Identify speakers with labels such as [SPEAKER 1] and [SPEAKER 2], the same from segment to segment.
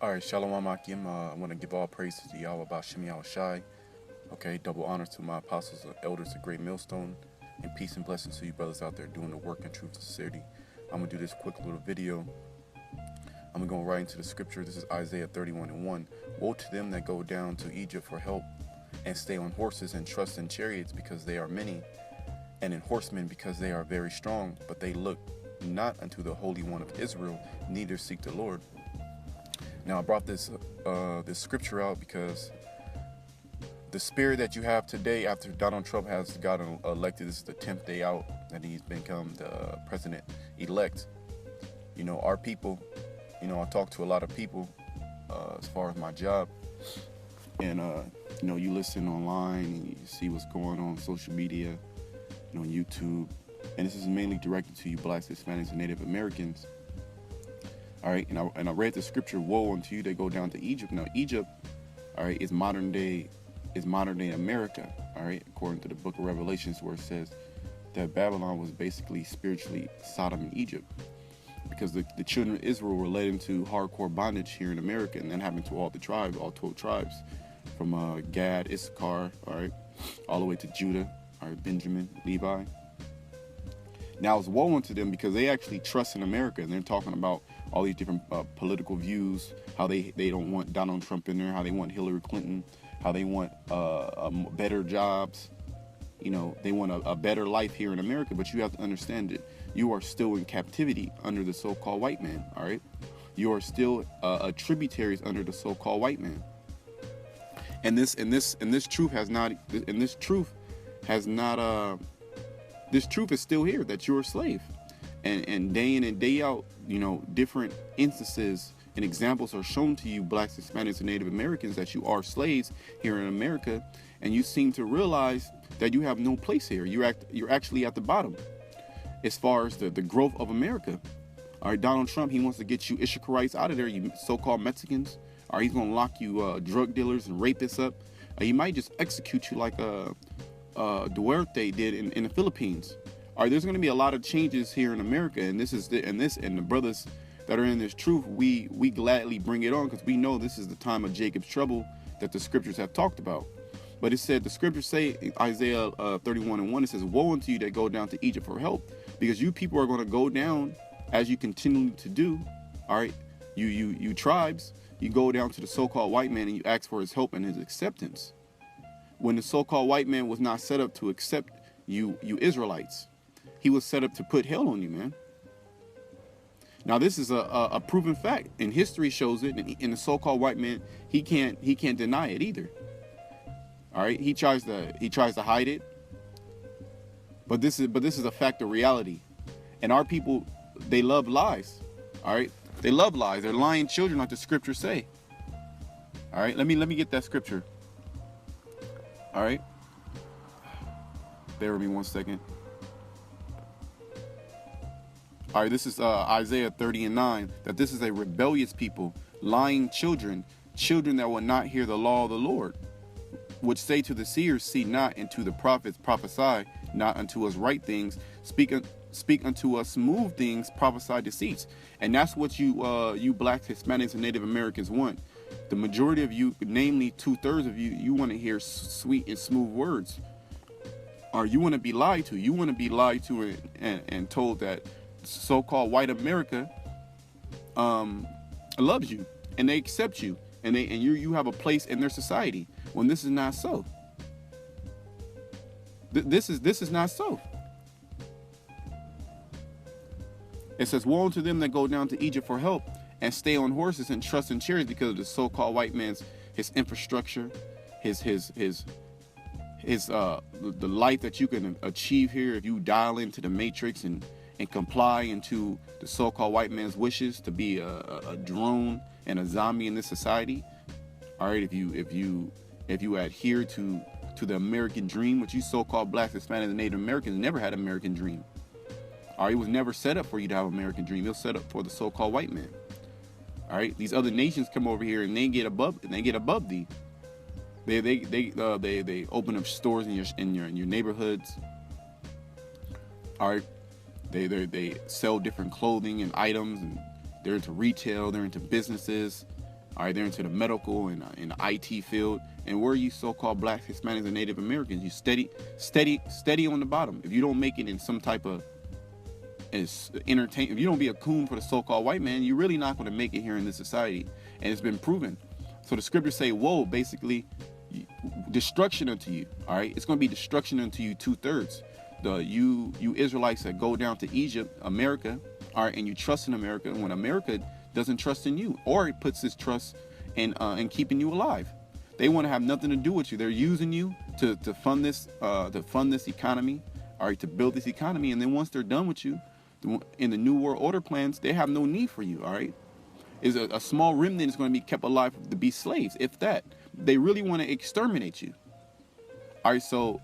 [SPEAKER 1] All right, Shalom Akim. I want to give all praise to Yahweh Bashim Yahweh Shai. Okay, double honor to my apostles and elders, the great millstone, and peace and blessings to you brothers out there doing the work in truth and sincerity. I'm going to do this quick little video. I'm going to go right into the scripture. This is Isaiah 31:1. Woe to them that go down to Egypt for help, and stay on horses and trust in chariots because they are many, and in horsemen because they are very strong, but they look not unto the Holy One of Israel, neither seek the Lord. Now I brought this scripture out because the spirit that you have today after Donald Trump has gotten elected, this is the 10th day out that he's become the president-elect. You know, our people, I talk to a lot of people as far as my job. And, you listen online and you see what's going on social media, on YouTube. And this is mainly directed to you blacks, Hispanics, and Native Americans. All right, and I read the scripture, woe unto you that go down to Egypt. Now, Egypt, all right, is modern day America, all right, according to the book of Revelations, where it says that Babylon was basically spiritually Sodom and Egypt, because the children of Israel were led into hardcore bondage here in America, and that happened to all the tribes, all 12 tribes, from Gad, Issachar, all right, all the way to Judah, all right, Benjamin, Levi. Now it's woe unto them because they actually trust in America, and they're talking about all these different political views, how they don't want Donald Trump in there, how they want Hillary Clinton, how they want better jobs, they want a better life here in America. But you have to understand that you are still in captivity under the so-called white man, all right? You are still tributaries under the so-called white man. And this truth is still here, that you're a slave. And day in and day out, different instances and examples are shown to you, blacks, Hispanics, and Native Americans, that you are slaves here in America, and you seem to realize that you have no place here. You're actually at the bottom as far as the growth of America. All right, Donald Trump, he wants to get you Issacharites out of there, you so-called Mexicans. All right, he's going to lock you drug dealers and rapists up. He might just execute you like Duarte did in the Philippines. All right, there's going to be a lot of changes here in America, and the brothers that are in this truth, we gladly bring it on, because we know this is the time of Jacob's trouble that the scriptures have talked about. But it said, the scriptures say in Isaiah 31:1, it says, woe unto you that go down to Egypt for help, because you people are going to go down as you continue to do. All right, you tribes, you go down to the so-called white man and you ask for his help and his acceptance, when the so-called white man was not set up to accept you Israelites. He was set up to put hell on you, man. Now, this is a proven fact, and history shows it. And the so-called white man, he can't deny it either. All right, he tries to hide it, but this is a fact of reality. And our people, they love lies. All right, they love lies. They're lying children, like the scriptures say. All right, let me get that scripture. All right, bear with me 1 second. All right, this is Isaiah 30:9, that this is a rebellious people, lying children that will not hear the law of the Lord, which say to the seers, see not, and to the prophets, prophesy not unto us right things, speak unto us smooth things, prophesy deceits. And that's what you blacks, Hispanics, and Native Americans want. The majority of you, namely 2/3 of you, you want to hear sweet and smooth words. Or you want to be lied to. You want to be lied to and told that so-called white America loves you and they accept you and you have a place in their society, when this is not so. This is not so. It says, woe unto them that go down to Egypt for help, and stay on horses and trust in chariots, because of the so-called white man's his infrastructure, the life that you can achieve here if you dial into the matrix and comply into the so-called white man's wishes to be a drone and a zombie in this society. All right, if you adhere to the American dream, which you so-called blacks, Hispanics, and Native Americans never had an American dream. All right, it was never set up for you to have an American dream. It was set up for the so-called white man. All right, these other nations come over here and they get above thee. They open up stores in your neighborhoods. All right. They sell different clothing and items, and they're into retail, they're into businesses, All right, they're into the medical and in the IT field. And where are you so-called blacks, Hispanics, and Native Americans? You steady on the bottom. If you don't make it in some type of entertainment, if you don't be a coon for the so-called white man, you're really not going to make it here in this society. And it's been proven. So the scriptures say, woe, basically, destruction unto you. All right, it's going to be destruction unto you 2/3. You Israelites that go down to Egypt, America, all right, and you trust in America, and when America doesn't trust in you, or it puts its trust in keeping you alive, they want to have nothing to do with you. They're using you to fund this economy, all right, to build this economy, and then once they're done with you, in the New World Order plans, they have no need for you. All right, is a small remnant is going to be kept alive to be slaves, if that. They really want to exterminate you. All right, so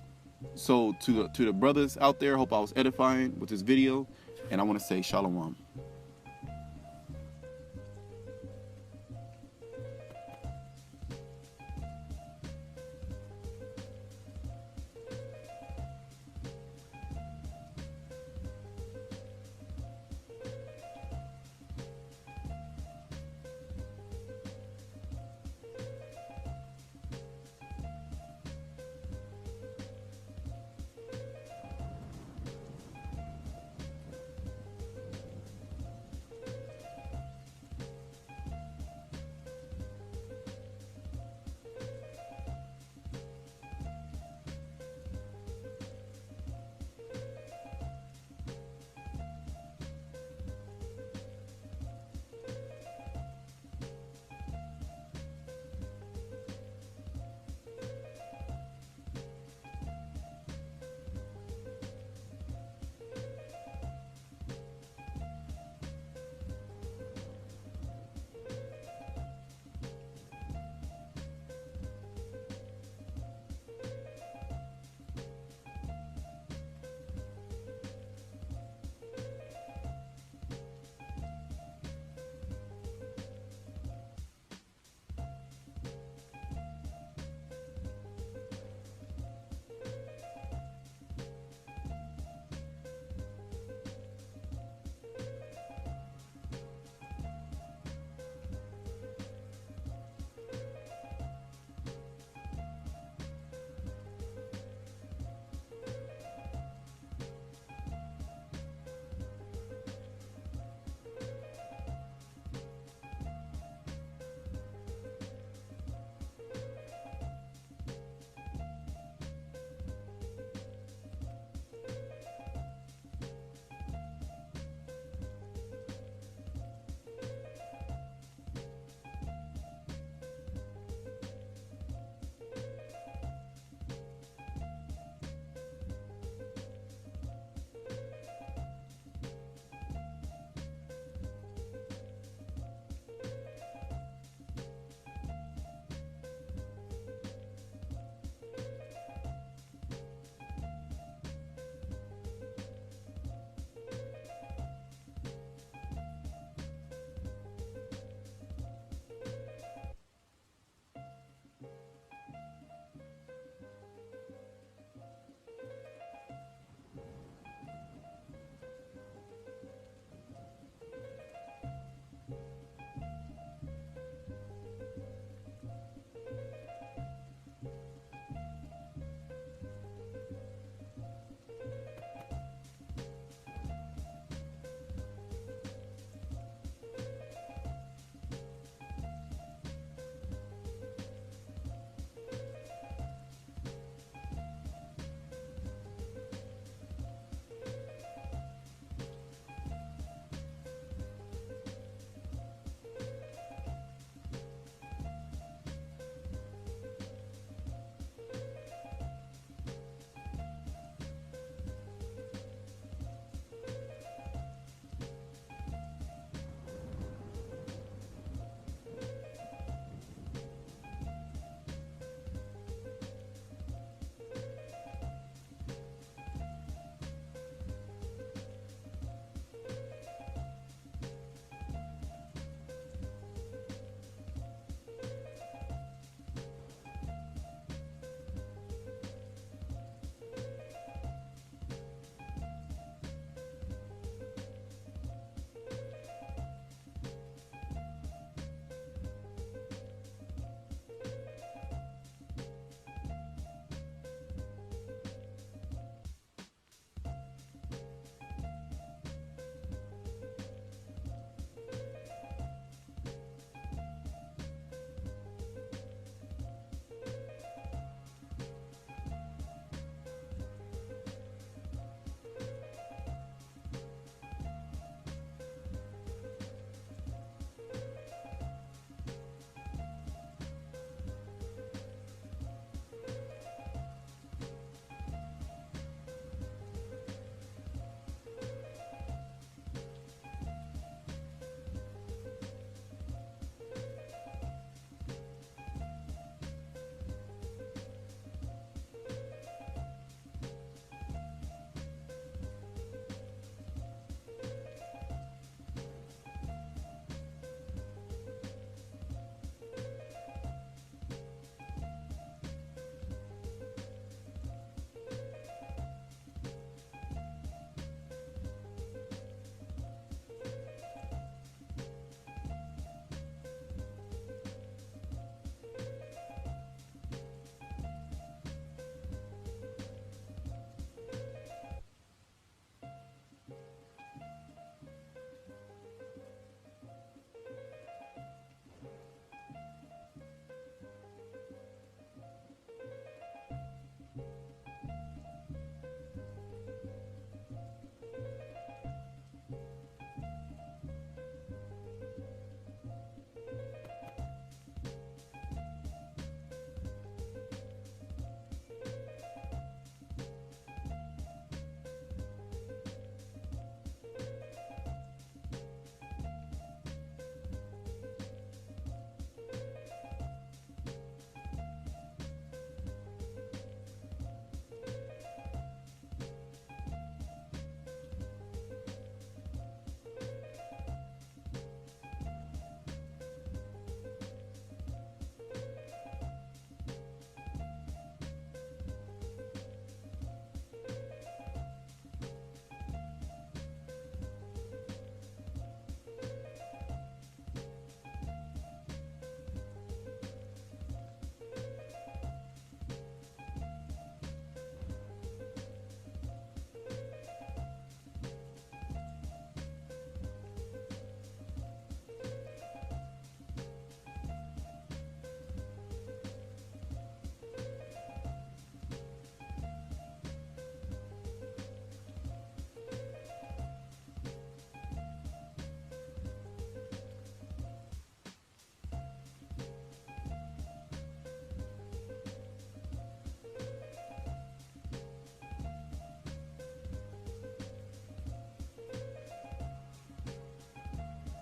[SPEAKER 1] to the brothers out there, hope I was edifying with this video, and I want to say shalom.